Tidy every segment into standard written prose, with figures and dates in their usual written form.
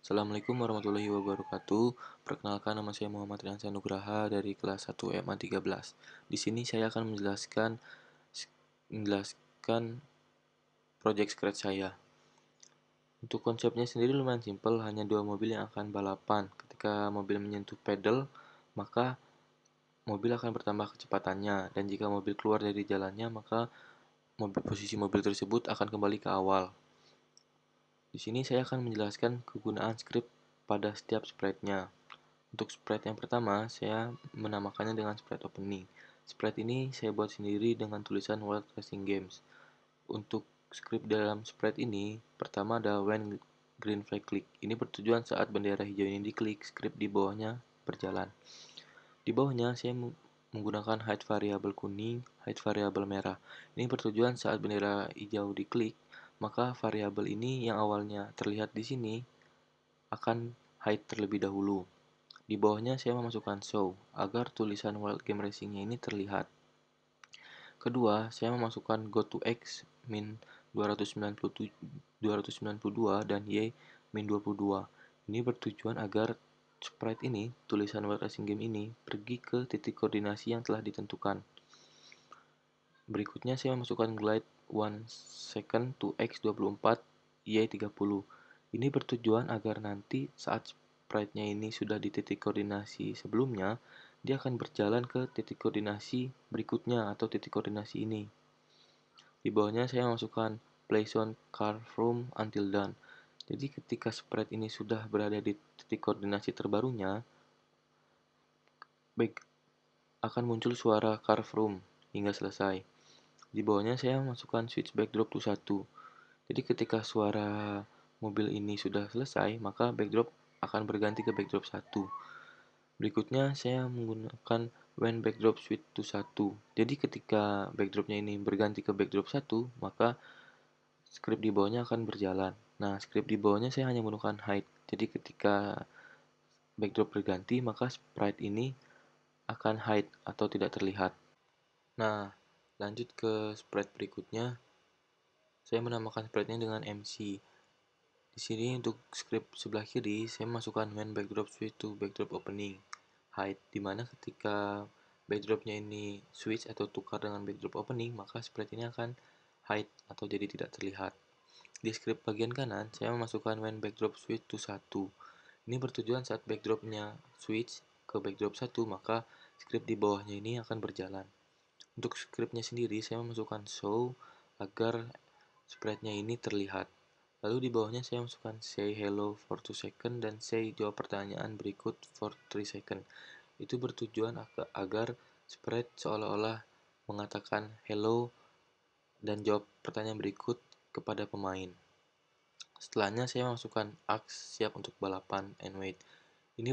Assalamualaikum warahmatullahi wabarakatuh. Perkenalkan, nama saya Muhammad Riansyah Nugraha dari kelas 1 MA 13. Di sini saya akan menjelaskan project Scratch saya. Untuk konsepnya sendiri lumayan simpel, hanya dua mobil yang akan balapan. Ketika mobil menyentuh pedal, maka mobil akan bertambah kecepatannya, dan jika mobil keluar dari jalannya, maka posisi mobil tersebut akan kembali ke awal. Di sini saya akan menjelaskan kegunaan script pada setiap sprite-nya. Untuk sprite yang pertama, saya menamakannya dengan sprite opening. Sprite ini saya buat sendiri dengan tulisan World Racing Games. Untuk script dalam sprite ini, pertama ada when green flag click. Ini bertujuan saat bendera hijau ini diklik, script di bawahnya berjalan. Di bawahnya saya menggunakan hide variabel kuning, hide variabel merah. Ini bertujuan saat bendera hijau diklik, maka variabel ini yang awalnya terlihat di sini akan hide terlebih dahulu. Di bawahnya saya memasukkan show agar tulisan Wild Game Racing-nya ini terlihat. Kedua, saya memasukkan go to X min 292 dan Y min 22. Ini bertujuan agar sprite ini, tulisan Wild Racing Game ini, pergi ke titik koordinasi yang telah ditentukan. Berikutnya saya memasukkan glide 1 second to X 24, Y 30. Ini bertujuan agar nanti saat sprite-nya ini sudah di titik koordinasi sebelumnya, dia akan berjalan ke titik koordinasi berikutnya atau titik koordinasi ini. Di bawahnya saya masukkan place on curve room until done. Jadi ketika sprite ini sudah berada di titik koordinasi terbarunya, baik akan muncul suara curve room hingga selesai. Di bawahnya saya masukkan switch backdrop to 1. Jadi ketika suara mobil ini sudah selesai, maka backdrop akan berganti ke backdrop 1. Berikutnya saya menggunakan when backdrop switch to 1. Jadi ketika backdropnya ini berganti ke backdrop 1, maka script di bawahnya akan berjalan. Nah, script di bawahnya saya hanya menggunakan hide. Jadi ketika backdrop berganti, maka sprite ini akan hide atau tidak terlihat. Nah, lanjut ke sprite berikutnya. Saya menamakan sprite-nya dengan MC. Di sini untuk script sebelah kiri, saya masukkan when backdrop switch to backdrop opening hide, dimana ketika backdropnya ini switch atau tukar dengan backdrop opening, maka sprite ini akan hide atau jadi tidak terlihat. Di script bagian kanan, saya memasukkan when backdrop switch to 1. Ini bertujuan saat backdropnya switch ke backdrop 1, maka script di bawahnya ini akan berjalan. Untuk scriptnya sendiri, saya memasukkan show agar sprite-nya ini terlihat. Lalu di bawahnya saya masukkan say hello for 2 second dan say jawab pertanyaan berikut for 3 second. Itu bertujuan agar sprite seolah-olah mengatakan hello dan jawab pertanyaan berikut kepada pemain. Setelahnya saya masukkan ask siap untuk balapan and wait. Ini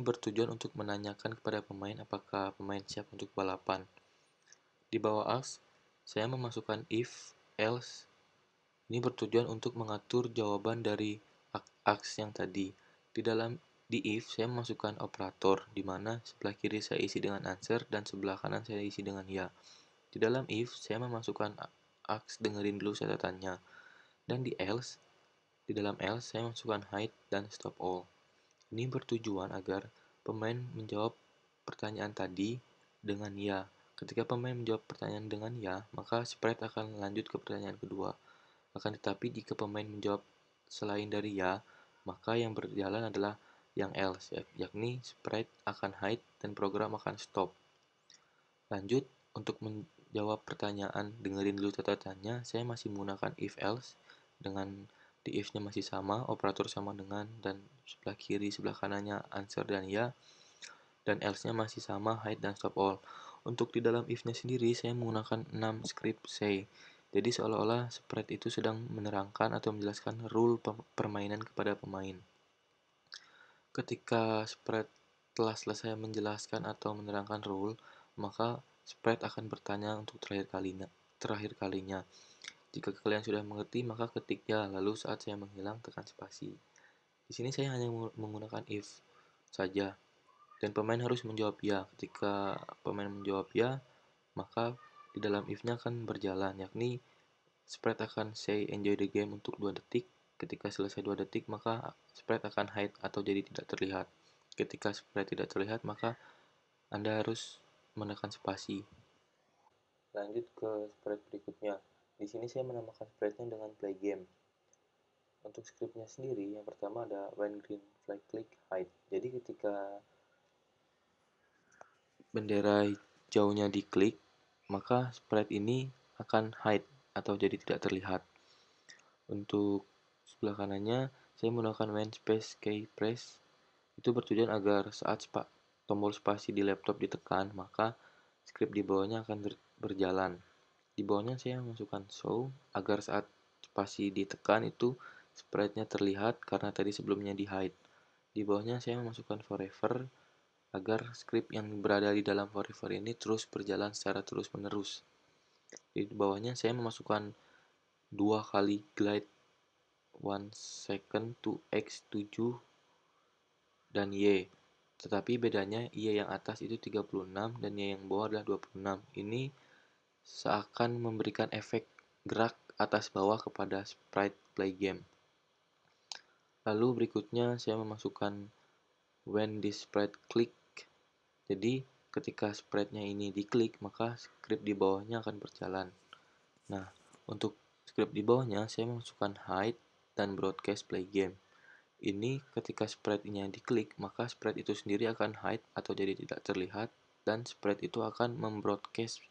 bertujuan untuk menanyakan kepada pemain apakah pemain siap untuk balapan. Di bawah ask, saya memasukkan if, else. Ini bertujuan untuk mengatur jawaban dari ask yang tadi. Di if, saya memasukkan operator, di mana sebelah kiri saya isi dengan answer dan sebelah kanan saya isi dengan ya. Di dalam if, saya memasukkan ask dengerin dulu catatannya. Dan di dalam else, saya masukkan hide dan stop all. Ini bertujuan agar pemain menjawab pertanyaan tadi dengan ya. Ketika pemain menjawab pertanyaan dengan ya, maka sprite akan lanjut ke pertanyaan kedua. Akan tetapi jika pemain menjawab selain dari ya, maka yang berjalan adalah yang else, yakni sprite akan hide dan program akan stop. Lanjut, untuk menjawab pertanyaan dengerin dulu catatannya, saya masih menggunakan if else dengan di if-nya masih sama, operator sama dengan, dan sebelah kiri sebelah kanannya answer dan ya, dan else-nya masih sama, hide dan stop all. Untuk di dalam if-nya sendiri, saya menggunakan 6 script say. Jadi seolah-olah sprite itu sedang menerangkan atau menjelaskan rule permainan kepada pemain. Ketika sprite telah selesai menjelaskan atau menerangkan rule, maka sprite akan bertanya untuk terakhir kalinya. Jika kalian sudah mengerti, maka ketik ya, lalu saat saya menghilang, tekan spasi. Di sini saya hanya menggunakan if saja, dan pemain harus menjawab ya. Ketika pemain menjawab ya, maka di dalam if-nya akan berjalan, yakni sprite akan say enjoy the game untuk 2 detik, Ketika selesai 2 detik, maka sprite akan hide atau jadi tidak terlihat. Ketika sprite tidak terlihat, maka Anda harus menekan spasi. Lanjut ke sprite berikutnya. Di sini saya menamakan sprite-nya dengan play game. Untuk scriptnya sendiri, yang pertama ada when green flag click hide. Jadi ketika bendera hijaunya diklik, maka sprite ini akan hide atau jadi tidak terlihat. Untuk sebelah kanannya, saya menggunakan when space key press. Itu bertujuan agar saat tombol spasi di laptop ditekan, maka script di bawahnya akan berjalan. Di bawahnya saya masukkan show agar saat spasi ditekan itu sprite-nya terlihat karena tadi sebelumnya di hide. Di bawahnya saya memasukkan forever agar script yang berada di dalam forever ini terus berjalan secara terus-menerus. Di bawahnya saya memasukkan 2 kali glide 1 second to x7 dan y. Tetapi bedanya y yang atas itu 36 dan y yang bawah adalah 26. Ini seakan memberikan efek gerak atas bawah kepada sprite play game. Lalu berikutnya saya memasukkan when this sprite click. Jadi ketika sprite-nya ini diklik, maka script di bawahnya akan berjalan. Nah, untuk script di bawahnya saya memasukkan hide dan broadcast play game. Ini ketika sprite-nya diklik, maka sprite itu sendiri akan hide atau jadi tidak terlihat dan sprite itu akan membroadcast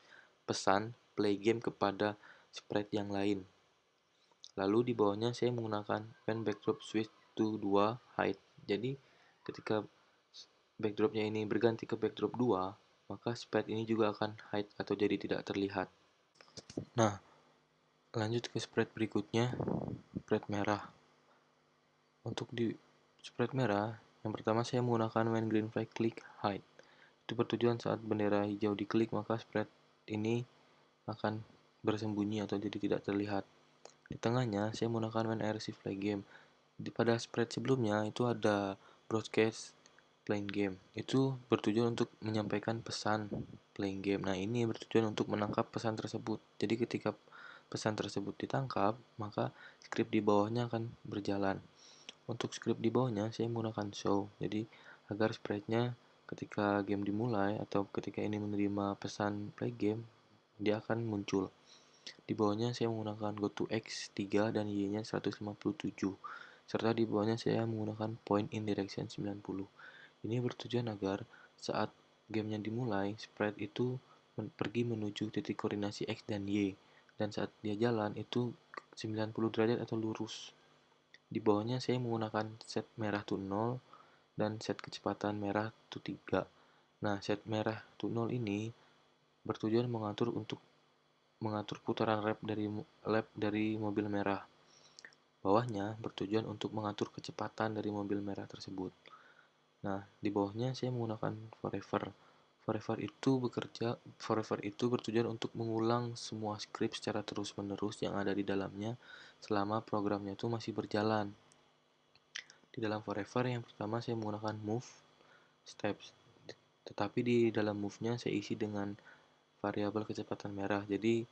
pesan play game kepada sprite yang lain. Lalu di bawahnya saya menggunakan when backdrop switch to 2 hide. Jadi ketika backdropnya ini berganti ke backdrop 2, maka sprite ini juga akan hide atau jadi tidak terlihat. Nah, lanjut ke sprite berikutnya, sprite merah. Untuk di sprite merah, yang pertama saya menggunakan when green flag click hide. Itu bertujuan saat bendera hijau diklik, maka sprite ini akan bersembunyi atau jadi tidak terlihat. Di tengahnya, saya menggunakan when I receive play game. Pada sprite sebelumnya, itu ada broadcast playing game. Itu bertujuan untuk menyampaikan pesan playing game. Nah, ini bertujuan untuk menangkap pesan tersebut. Jadi ketika pesan tersebut ditangkap, maka script di bawahnya akan berjalan. Untuk script di bawahnya, saya menggunakan show. Jadi, agar sprite-nya ketika game dimulai atau ketika ini menerima pesan play game, dia akan muncul. Di bawahnya saya menggunakan go to x3 dan y-nya 157. Serta di bawahnya saya menggunakan point in direction 90. Ini bertujuan agar saat gamenya dimulai, sprite itu pergi menuju titik koordinasi X dan Y. Dan saat dia jalan itu 90 derajat atau lurus. Di bawahnya saya menggunakan set merah to 0 dan set kecepatan merah to 3. Nah, set merah to 0 ini bertujuan mengatur putaran lap dari mobil merah. Bawahnya bertujuan untuk mengatur kecepatan dari mobil merah tersebut. Nah, di bawahnya saya menggunakan forever. Forever itu bertujuan untuk mengulang semua script secara terus-menerus yang ada di dalamnya selama programnya itu masih berjalan. Di dalam forever yang pertama saya menggunakan move steps. Tetapi di dalam move-nya saya isi dengan variabel kecepatan merah. Jadi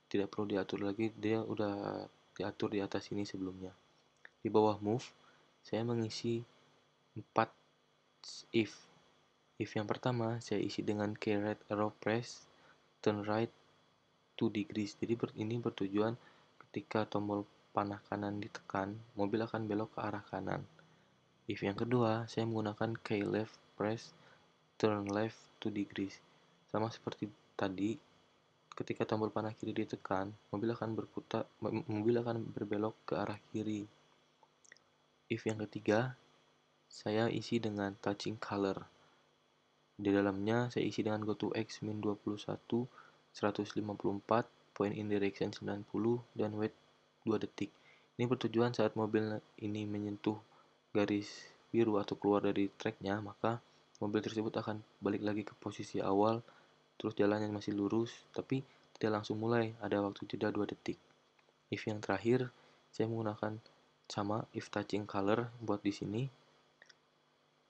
tidak perlu diatur lagi, dia udah diatur di atas ini sebelumnya. Di bawah move, saya mengisi 4 if. If yang pertama, saya isi dengan key right arrow press, turn right 2 degrees. Jadi ini bertujuan ketika tombol panah kanan ditekan, mobil akan belok ke arah kanan. If yang kedua, saya menggunakan key left press, turn left 2 degrees. Sama seperti tadi, ketika tombol panah kiri ditekan, mobil akan berbelok ke arah kiri. If yang ketiga, saya isi dengan touching color. Di dalamnya saya isi dengan go to x min 21, 154, point in direction 90, dan wait 2 detik. Ini bertujuan saat mobil ini menyentuh garis biru atau keluar dari tracknya, maka mobil tersebut akan balik lagi ke posisi awal, terus jalannya masih lurus, tapi tidak langsung mulai, ada waktu jeda 2 detik. If yang terakhir, saya menggunakan sama if touching color buat di sini.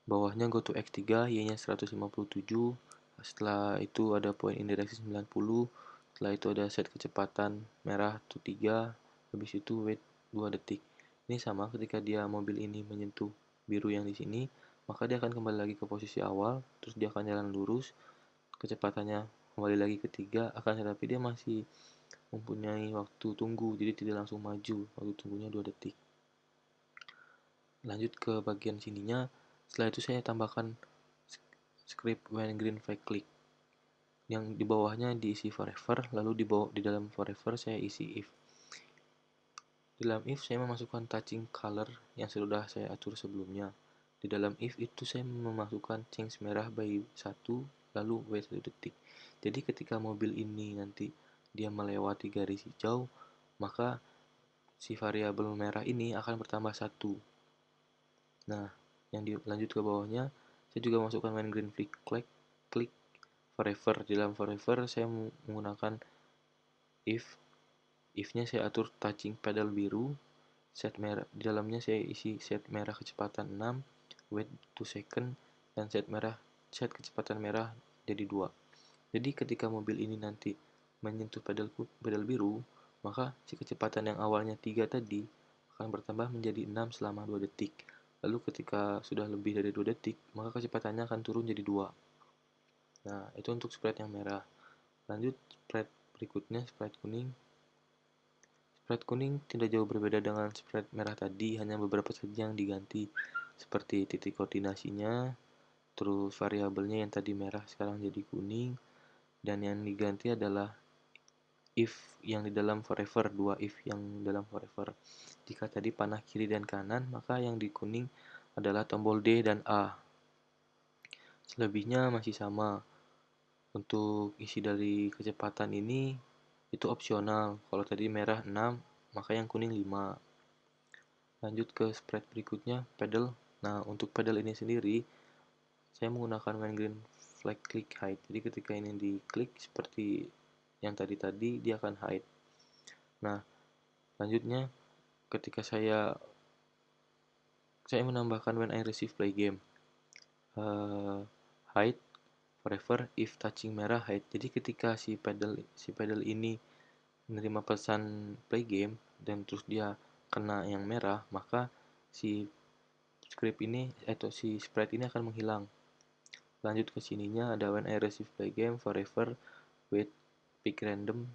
Bawahnya go to x3, y-nya 157. Setelah itu ada point in direction 90. Setelah itu ada set kecepatan merah to 3. Habis itu wait 2 detik. Ini sama ketika mobil ini menyentuh biru yang di sini, maka dia akan kembali lagi ke posisi awal, terus dia akan jalan lurus, kecepatannya kembali lagi ke 3, akan tetapi dia masih mempunyai waktu tunggu, jadi tidak langsung maju, waktu tunggunya 2 detik. Lanjut ke bagian sininya, setelah itu saya tambahkan script when green flag click. Yang di bawahnya diisi forever, lalu di dalam forever saya isi if. Di dalam if saya memasukkan touching color yang sudah saya atur sebelumnya. Di dalam if itu saya memasukkan change merah by 1, lalu wait 1 detik. Jadi ketika mobil ini nanti dia melewati garis hijau, maka si variabel merah ini akan bertambah 1. Nah, yang dilanjut ke bawahnya, saya juga masukkan when green flag click forever. Di dalam forever saya menggunakan if-nya saya atur touching pedal biru, set merah, di dalamnya saya isi set merah kecepatan 6, wait 2 second, dan set kecepatan merah jadi 2. Jadi ketika mobil ini nanti menyentuh pedal biru, maka si kecepatan yang awalnya 3 tadi akan bertambah menjadi 6 selama 2 detik. Lalu ketika sudah lebih dari 2 detik, maka kecepatannya akan turun jadi 2. Nah, itu untuk sprite yang merah. Lanjut sprite berikutnya, sprite kuning. Sprite kuning tidak jauh berbeda dengan sprite merah tadi, hanya beberapa saja yang diganti, seperti titik koordinasinya, terus variabelnya yang tadi merah sekarang jadi kuning, dan yang diganti adalah if yang di dalam forever, 2 if yang dalam forever. Jika tadi panah kiri dan kanan, maka yang di kuning adalah tombol D dan A. Selebihnya masih sama. Untuk isi dari kecepatan ini itu opsional. Kalau tadi merah 6, maka yang kuning 5. Lanjut ke spread berikutnya, pedal. Nah, untuk pedal ini sendiri saya menggunakan when green flag click hide. Jadi ketika ini diklik seperti yang tadi dia akan hide. Nah, lanjutnya ketika saya menambahkan when I receive play game, hide forever if touching merah hide. Jadi ketika si pedal ini menerima pesan play game dan terus dia kena yang merah, maka si script ini atau si sprite ini akan menghilang. Lanjut ke sininya ada when I receive play game forever wait pick random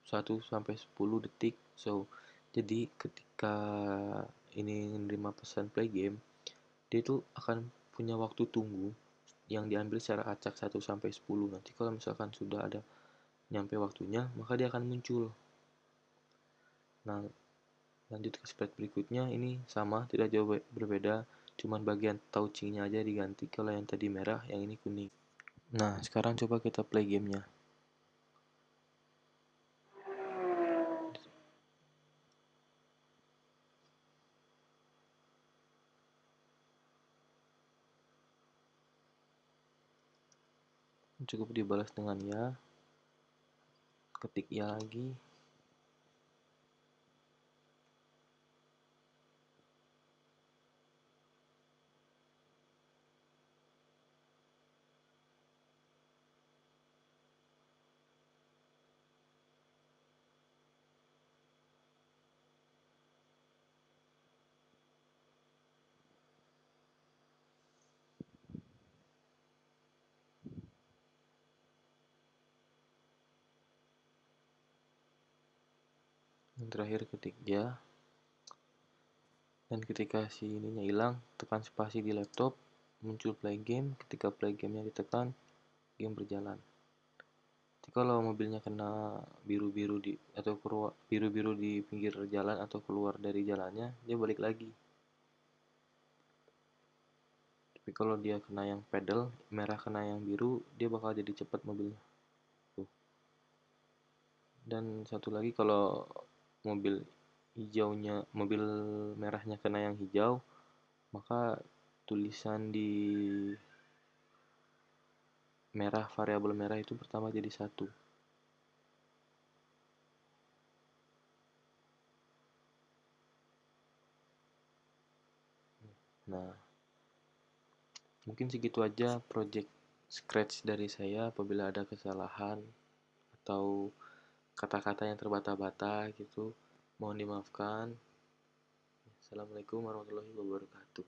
1 sampai 10 detik. So, jadi ketika ini menerima pesan play game, dia itu akan punya waktu tunggu yang diambil secara acak 1 sampai 10. Nanti kalau misalkan sudah ada nyampe waktunya, maka dia akan muncul. Nah, lanjut ke spread berikutnya, ini sama, tidak jauh berbeda, cuman bagian touchingnya aja diganti. Kalau yang tadi merah, yang ini kuning. Nah, sekarang coba kita play gamenya. Cukup dibalas dengan ya, ketik ya lagi. Yang terakhir ketik ya. Dan ketika si ininya hilang, tekan spasi di laptop, muncul play game. Ketika play gamenya ditekan, game berjalan. Jadi kalau mobilnya kena biru-biru atau keluar biru-biru di pinggir jalan atau keluar dari jalannya, dia balik lagi. Tapi kalau dia kena yang pedal, merah kena yang biru, dia bakal jadi cepat mobilnya. Tuh. Dan satu lagi, kalau mobil mobil merahnya kena yang hijau, maka tulisan di variabel merah itu pertama jadi 1. Nah, mungkin segitu aja project Scratch dari saya. Apabila ada kesalahan atau kata-kata yang terbata-bata gitu, mohon dimaafkan. Assalamualaikum warahmatullahi wabarakatuh.